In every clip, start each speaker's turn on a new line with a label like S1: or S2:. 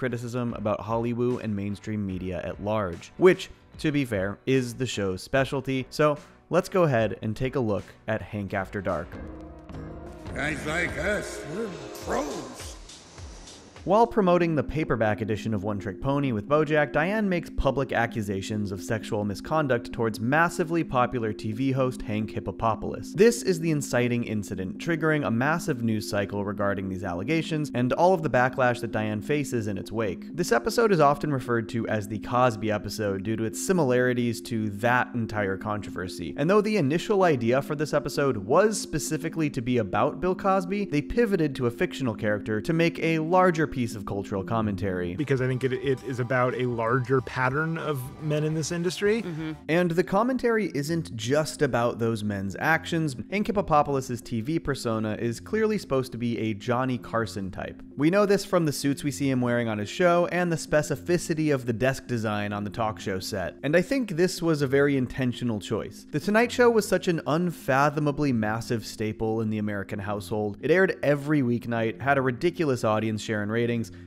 S1: criticism about Hollywood and mainstream media at large, which, to be fair, is the show's specialty. So let's go ahead and take a look at Hank After Dark.
S2: Guys like us, we're pros.
S1: While promoting the paperback edition of One Trick Pony with BoJack, Diane makes public accusations of sexual misconduct towards massively popular TV host Hank Hippopopoulos. This is the inciting incident, triggering a massive news cycle regarding these allegations and all of the backlash that Diane faces in its wake. This episode is often referred to as the Cosby episode due to its similarities to that entire controversy. And though the initial idea for this episode was specifically to be about Bill Cosby, they pivoted to a fictional character to make a larger piece of cultural commentary.
S3: Because I think it is about a larger pattern of men in this industry.
S1: And the commentary isn't just about those men's actions. Hank Hippopopoulos' TV persona is clearly supposed to be a Johnny Carson type. We know this from the suits we see him wearing on his show and the specificity of the desk design on the talk show set. And I think this was a very intentional choice. The Tonight Show was such an unfathomably massive staple in the American household. It aired every weeknight, had a ridiculous audience share and ratings.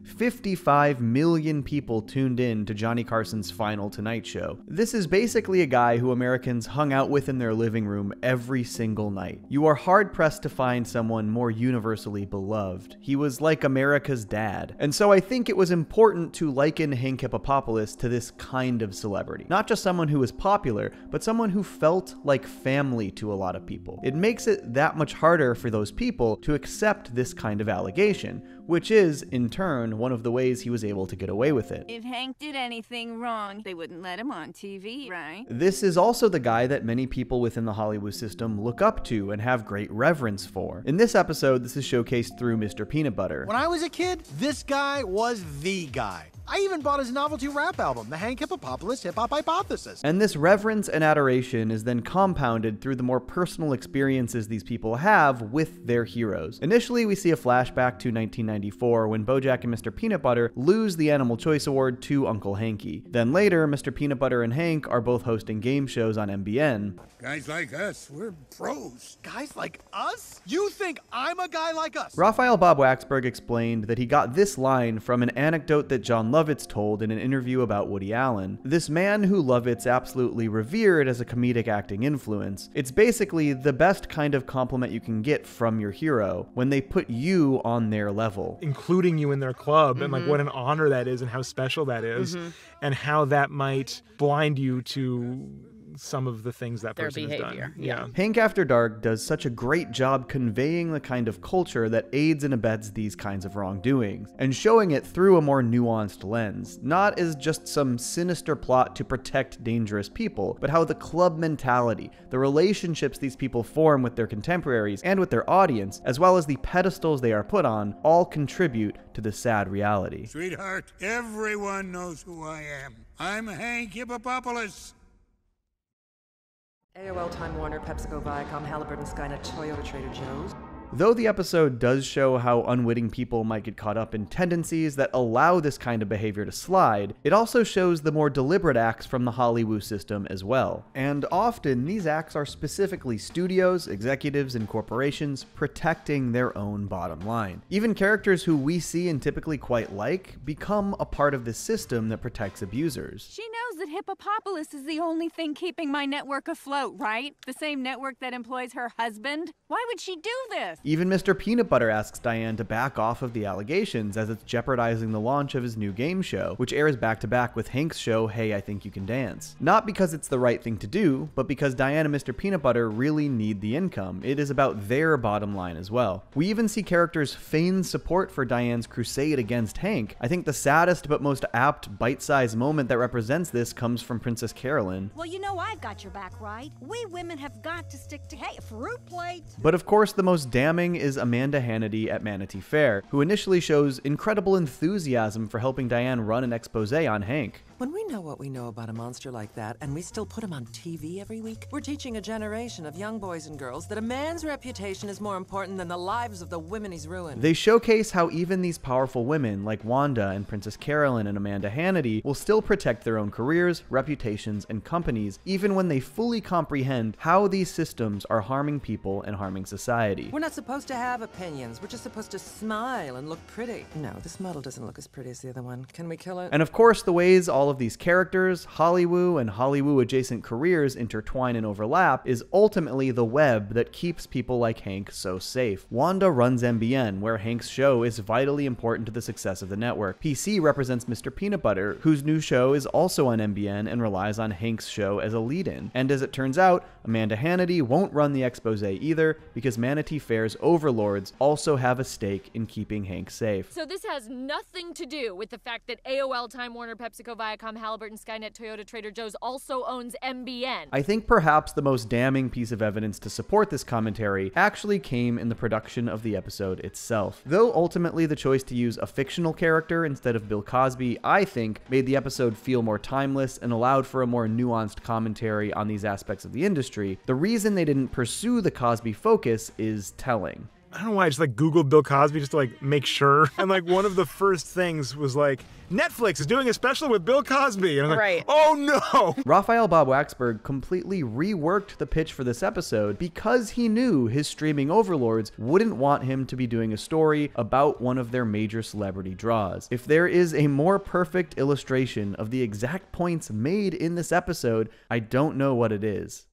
S1: 55 million people tuned in to Johnny Carson's final Tonight Show. This is basically a guy who Americans hung out with in their living room every single night. You are hard-pressed to find someone more universally beloved. He was like America's dad. And so I think it was important to liken Hank Hippopopoulos to this kind of celebrity. Not just someone who was popular, but someone who felt like family to a lot of people. It makes it that much harder for those people to accept this kind of allegation, which is, in turn, one of the ways he was able to get away with it.
S4: If Hank did anything wrong, they wouldn't let him on TV, right?
S1: This is also the guy that many people within the Hollywood system look up to and have great reverence for. In this episode, this is showcased through Mr. Peanut Butter.
S5: When I was a kid, this guy was the guy. I even bought his novelty rap album, The Hank Hippopopoulos Hip Hop Hypothesis.
S1: And this reverence and adoration is then compounded through the more personal experiences these people have with their heroes. Initially, we see a flashback to 1994 when BoJack and Mr. Peanut Butter lose the Animal Choice Award to Uncle Hanky. Then later, Mr. Peanut Butter and Hank are both hosting game shows on MBN.
S2: Guys like us, we're pros.
S5: Guys like us? You think I'm a guy like us?
S1: Raphael Bob Waxberg explained that he got this line from an anecdote that John Lovitz told in an interview about Woody Allen. This man who Lovitz absolutely revered as a comedic acting influence. It's basically the best kind of compliment you can get from your hero, when they put you on their level.
S3: Including you in their club, and like what an honor that is and how special that is, and how that might blind you to some of the things that
S6: Their
S3: person
S6: behavior,
S3: has done.
S6: yeah.
S1: Hank After Dark does such a great job conveying the kind of culture that aids and abets these kinds of wrongdoings, and showing it through a more nuanced lens, not as just some sinister plot to protect dangerous people, but how the club mentality, the relationships these people form with their contemporaries and with their audience, as well as the pedestals they are put on, all contribute to the sad reality.
S2: Sweetheart, everyone knows who I am. I'm Hank Hippopopoulos.
S7: AOL, Time Warner, PepsiCo, Viacom, Halliburton, Skynet, Toyota, Trader Joe's.
S1: Though the episode does show how unwitting people might get caught up in tendencies that allow this kind of behavior to slide, it also shows the more deliberate acts from the Hollywood system as well. And often, these acts are specifically studios, executives, and corporations protecting their own bottom line. Even characters who we see and typically quite like become a part of the system that protects abusers.
S4: She knows that Hippopopoulos is the only thing keeping my network afloat, right? The same network that employs her husband? Why would she do this?
S1: Even Mr. Peanut Butter asks Diane to back off of the allegations as it's jeopardizing the launch of his new game show, which airs back-to-back with Hank's show, Hey, I Think You Can Dance. Not because it's the right thing to do, but because Diane and Mr. Peanut Butter really need the income. It is about their bottom line as well. We even see characters feign support for Diane's crusade against Hank. I think the saddest but most apt bite-sized moment that represents this comes from Princess Carolyn.
S8: Well, you know I've got your back, right? We women have got to stick to, hey, fruit plate.
S1: But of course, the most damning is Amanda Hannity at Manatee Fair, who initially shows incredible enthusiasm for helping Diane run an expose on Hank.
S7: When we know what we know about a monster like that, and we still put him on TV every week, we're teaching a generation of young boys and girls that a man's reputation is more important than the lives of the women he's ruined.
S1: They showcase how even these powerful women, like Wanda and Princess Carolyn and Amanda Hannity, will still protect their own careers careers, reputations, and companies, even when they fully comprehend how these systems are harming people and harming society.
S7: We're not supposed to have opinions. We're just supposed to smile and look pretty. No, this model doesn't look as pretty as the other one. Can we kill it?
S1: And of course, the ways all of these characters, Hollywood and Hollywood-adjacent careers intertwine and overlap is ultimately the web that keeps people like Hank so safe. Wanda runs MBN, where Hank's show is vitally important to the success of the network. PC represents Mr. Peanut Butter, whose new show is also on MBN and relies on Hank's show as a lead-in. And as it turns out, Amanda Hannity won't run the expose either, because Manatee Fair's overlords also have a stake in keeping Hank safe.
S6: So this has nothing to do with the fact that AOL, Time Warner, PepsiCo, Viacom, Halliburton, Skynet, Toyota, Trader Joe's also owns MBN.
S1: I think perhaps the most damning piece of evidence to support this commentary actually came in the production of the episode itself. Though ultimately the choice to use a fictional character instead of Bill Cosby, I think, made the episode feel more timeless and allowed for a more nuanced commentary on these aspects of the industry, the reason they didn't pursue the Cosby focus is telling.
S3: I don't know why I just like Googled Bill Cosby just to like make sure. And like one of the first things was like, Netflix is doing a special with Bill Cosby. And I'm like, oh no!
S1: Raphael Bob Waxberg completely reworked the pitch for this episode because he knew his streaming overlords wouldn't want him to be doing a story about one of their major celebrity draws. If there is a more perfect illustration of the exact points made in this episode, I don't know what it is.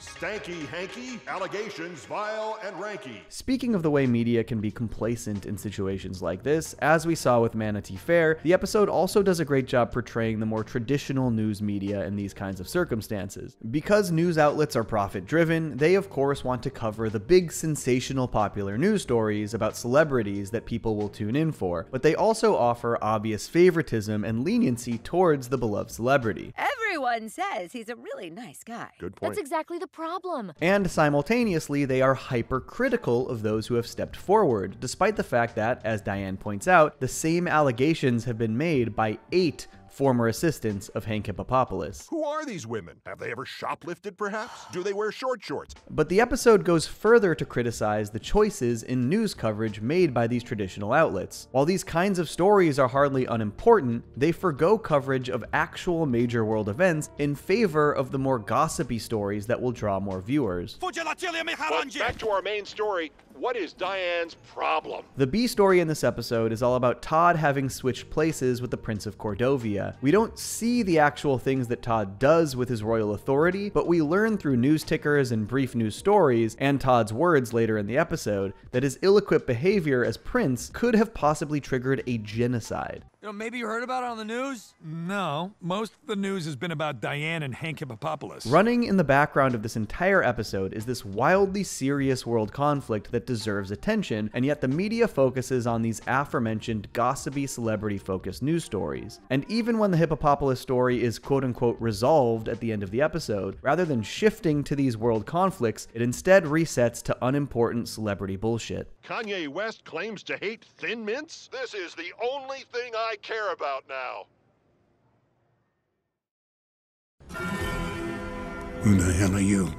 S9: Stanky Hanky, allegations vile and ranky.
S1: Speaking of the way media can be complacent in situations like this, as we saw with Manatee Fair, the episode also does a great job portraying the more traditional news media in these kinds of circumstances. Because news outlets are profit-driven, they of course want to cover the big sensational popular news stories about celebrities that people will tune in for, but they also offer obvious favoritism and leniency towards the beloved celebrity.
S10: Everyone says he's a really nice guy.
S9: Good point.
S6: That's exactly the problem.
S1: And simultaneously, they are hypercritical of those who have stepped forward, despite the fact that, as Diane points out, the same allegations have been made by 8 former assistants of Hank Hippopopoulos.
S9: Who are these women? Have they ever shoplifted, perhaps? Do they wear short shorts?
S1: But the episode goes further to criticize the choices in news coverage made by these traditional outlets. While these kinds of stories are hardly unimportant, they forgo coverage of actual major world events in favor of the more gossipy stories that will draw more viewers.
S9: But back to our main story. What is Diane's problem?
S1: The B story in this episode is all about Todd having switched places with the Prince of Cordovia. We don't see the actual things that Todd does with his royal authority, but we learn through news tickers and brief news stories, and Todd's words later in the episode, that his ill-equipped behavior as prince could have possibly triggered a genocide.
S11: You know, maybe you heard about it on the news? No. Most of the news has been about Diane and Hank Hippopopoulos.
S1: Running in the background of this entire episode is this wildly serious world conflict that deserves attention, and yet the media focuses on these aforementioned gossipy celebrity-focused news stories. And even when the Hippopopoulos story is quote-unquote resolved at the end of the episode, rather than shifting to these world conflicts, it instead resets to unimportant celebrity bullshit.
S9: Kanye West claims to hate Thin Mints? This is the only thing I care about now.
S2: Who the hell are you?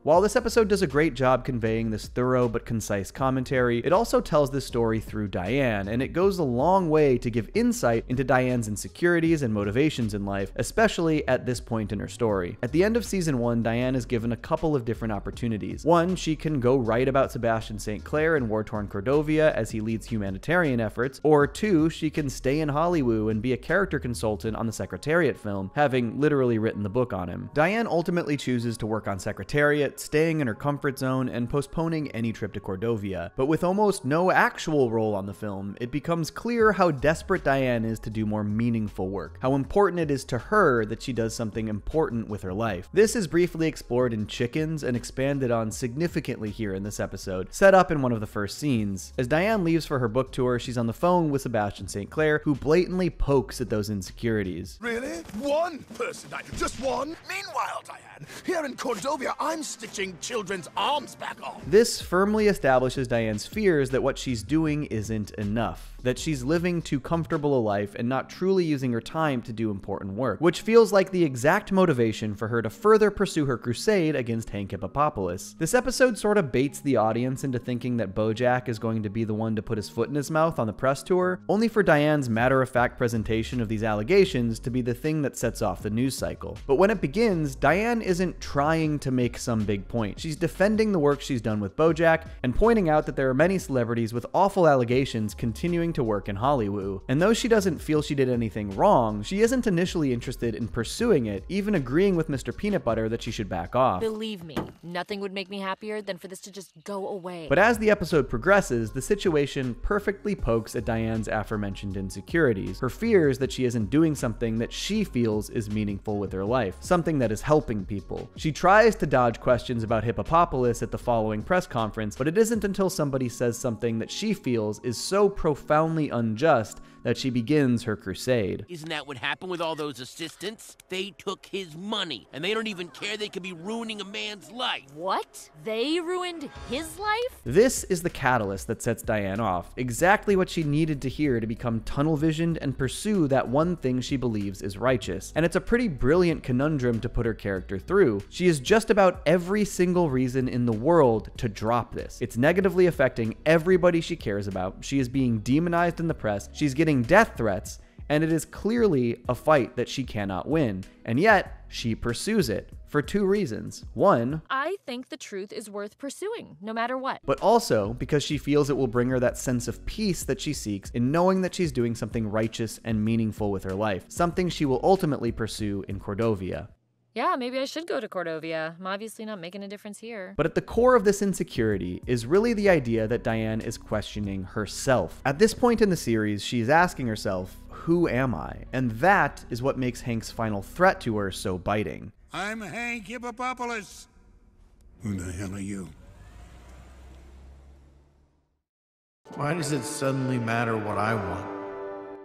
S1: While this episode does a great job conveying this thorough but concise commentary, it also tells this story through Diane, and it goes a long way to give insight into Diane's insecurities and motivations in life, especially at this point in her story. At the end of season 1, Diane is given a couple of different opportunities. One, she can go write about Sebastian St. Clair in war-torn Cordovia as he leads humanitarian efforts, or 2, she can stay in Hollywood and be a character consultant on the Secretariat film, having literally written the book on him. Diane ultimately chooses to work on Secretariat, staying in her comfort zone and postponing any trip to Cordovia. But with almost no actual role on the film, it becomes clear how desperate Diane is to do more meaningful work, how important it is to her that she does something important with her life. This is briefly explored in Chickens and expanded on significantly here in this episode, set up in one of the first scenes. As Diane leaves for her book tour, she's on the phone with Sebastian St. Clair, who blatantly pokes at those insecurities.
S12: Really? One person died. Just one? Meanwhile, Diane, here in Cordovia, I'm still stitching children's arms back on.
S1: This firmly establishes Diane's fears that what she's doing isn't enough, that she's living too comfortable a life and not truly using her time to do important work, which feels like the exact motivation for her to further pursue her crusade against Hank Hippopopoulos. This episode sort of baits the audience into thinking that Bojack is going to be the one to put his foot in his mouth on the press tour, only for Diane's matter-of-fact presentation of these allegations to be the thing that sets off the news cycle. But when it begins, Diane isn't trying to make some big point. She's defending the work she's done with Bojack and pointing out that there are many celebrities with awful allegations continuing to work in Hollywood. And though she doesn't feel she did anything wrong, she isn't initially interested in pursuing it, even agreeing with Mr. Peanut Butter that she should back off.
S6: Believe me, nothing would make me happier than for this to just go away.
S1: But as the episode progresses, the situation perfectly pokes at Diane's aforementioned insecurities, her fears that she isn't doing something that she feels is meaningful with her life, something that is helping people. She tries to dodge questions about Hippopopoulos at the following press conference, but it isn't until somebody says something that she feels is so profoundly unjust that she begins her crusade.
S12: Isn't that what happened with all those assistants? They took his money, and they don't even care they could be ruining a man's life.
S6: What? They ruined his life?
S1: This is the catalyst that sets Diane off, exactly what she needed to hear to become tunnel-visioned and pursue that one thing she believes is righteous. And it's a pretty brilliant conundrum to put her character through. She has just about every single reason in the world to drop this. It's negatively affecting everybody she cares about. She is being demonized in the press. She's getting death threats, and it is clearly a fight that she cannot win. And yet, she pursues it for two reasons. One,
S6: I think the truth is worth pursuing, no matter what.
S1: But also because she feels it will bring her that sense of peace that she seeks in knowing that she's doing something righteous and meaningful with her life, something she will ultimately pursue in Cordovia.
S6: Yeah, maybe I should go to Cordovia. I'm obviously not making a difference here.
S1: But at the core of this insecurity is really the idea that Diane is questioning herself. At this point in the series, she's asking herself, who am I? And that is what makes Hank's final threat to her so biting.
S2: I'm Hank Hippopopoulos. Who the hell are you?
S13: Why does it suddenly matter what I want?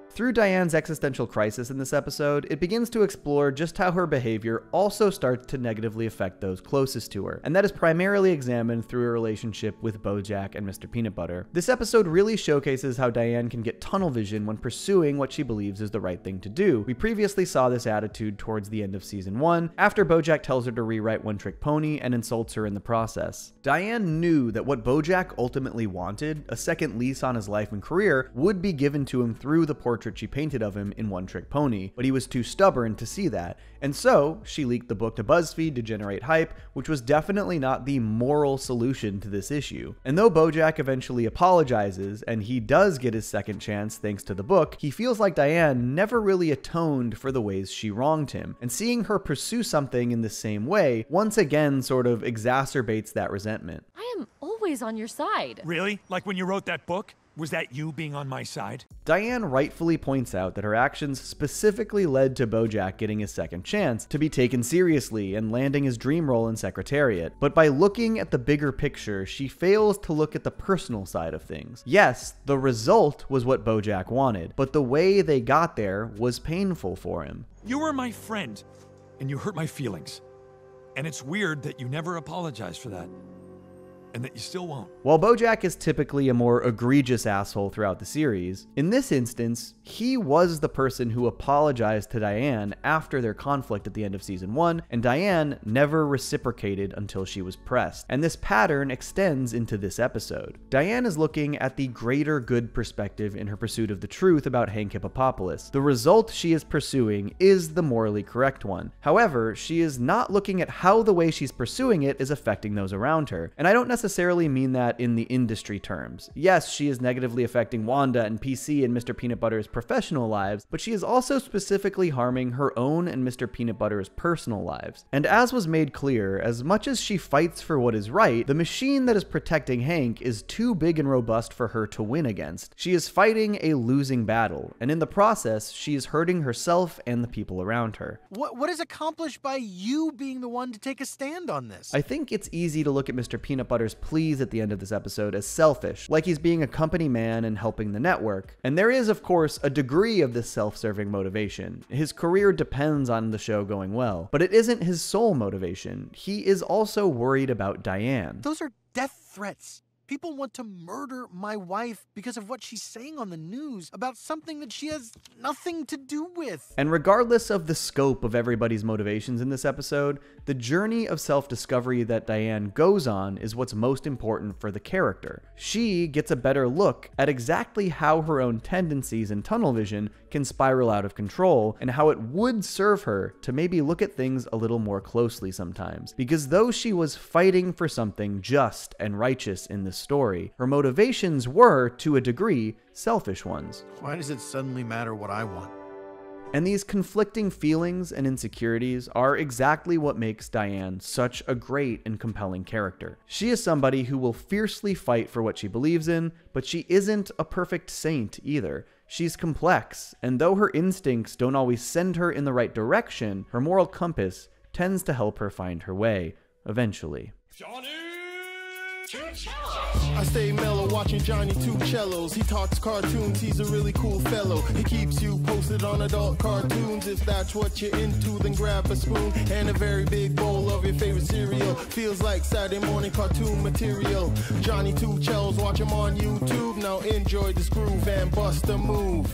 S1: Through Diane's existential crisis in this episode, it begins to explore just how her behavior also starts to negatively affect those closest to her, and that is primarily examined through her relationship with Bojack and Mr. Peanut Butter. This episode really showcases how Diane can get tunnel vision when pursuing what she believes is the right thing to do. We previously saw this attitude towards the end of season 1, after Bojack tells her to rewrite One Trick Pony and insults her in the process. Diane knew that what Bojack ultimately wanted, a second lease on his life and career, would be given to him through the portrait she painted of him in One Trick Pony, but he was too stubborn to see that, and so she leaked the book to BuzzFeed to generate hype, which was definitely not the moral solution to this issue. And though Bojack eventually apologizes, and he does get his second chance thanks to the book, he feels like Diane never really atoned for the ways she wronged him, and seeing her pursue something in the same way once again sort of exacerbates that resentment.
S6: I am always on your side.
S11: Really? Like when you wrote that book? Was that you being on my side?
S1: Diane rightfully points out that her actions specifically led to Bojack getting his second chance to be taken seriously and landing his dream role in Secretariat. But by looking at the bigger picture, she fails to look at the personal side of things. Yes, the result was what Bojack wanted, but the way they got there was painful for him.
S11: You were my friend, and you hurt my feelings. And it's weird that you never apologized for that. And that you still won't.
S1: While Bojack is typically a more egregious asshole throughout the series, in this instance, he was the person who apologized to Diane after their conflict at the end of season 1, and Diane never reciprocated until she was pressed. And this pattern extends into this episode. Diane is looking at the greater good perspective in her pursuit of the truth about Hank Hippopopoulos. The result she is pursuing is the morally correct one. However, she is not looking at how the way she's pursuing it is affecting those around her. And I don't necessarily mean that in the industry terms. Yes, she is negatively affecting Wanda and PC and Mr. Peanut Butter's professional lives, but she is also specifically harming her own and Mr. Peanut Butter's personal lives. And as was made clear, as much as she fights for what is right, the machine that is protecting Hank is too big and robust for her to win against. She is fighting a losing battle, and in the process, she is hurting herself and the people around her.
S5: What is accomplished by you being the one to take a stand on this?
S1: I think it's easy to look at Mr. Peanut Butter's daughter's pleas at the end of this episode as selfish, like he's being a company man and helping the network. And there is, of course, a degree of this self-serving motivation. His career depends on the show going well, but it isn't his sole motivation. He is also worried about Diane.
S5: Those are death threats. People want to murder my wife because of what she's saying on the news about something that she has nothing to do with.
S1: And regardless of the scope of everybody's motivations in this episode, the journey of self-discovery that Diane goes on is what's most important for the character. She gets a better look at exactly how her own tendencies and tunnel vision can spiral out of control, and how it would serve her to maybe look at things a little more closely sometimes. Because though she was fighting for something just and righteous in this story, her motivations were, to a degree, selfish ones.
S13: Why does it suddenly matter what I want?
S1: And these conflicting feelings and insecurities are exactly what makes Diane such a great and compelling character. She is somebody who will fiercely fight for what she believes in, but she isn't a perfect saint either. She's complex, and though her instincts don't always send her in the right direction, her moral compass tends to help her find her way, eventually.
S14: I stay mellow watching Johnny Two Cellos. He talks cartoons, he's a really cool fellow. He keeps you posted on adult cartoons. If that's what you're into, then grab a spoon and a very big bowl of your favorite cereal. Feels like Saturday morning cartoon material. Johnny Two Cellos, watch him on YouTube. Now enjoy this groove and bust a move.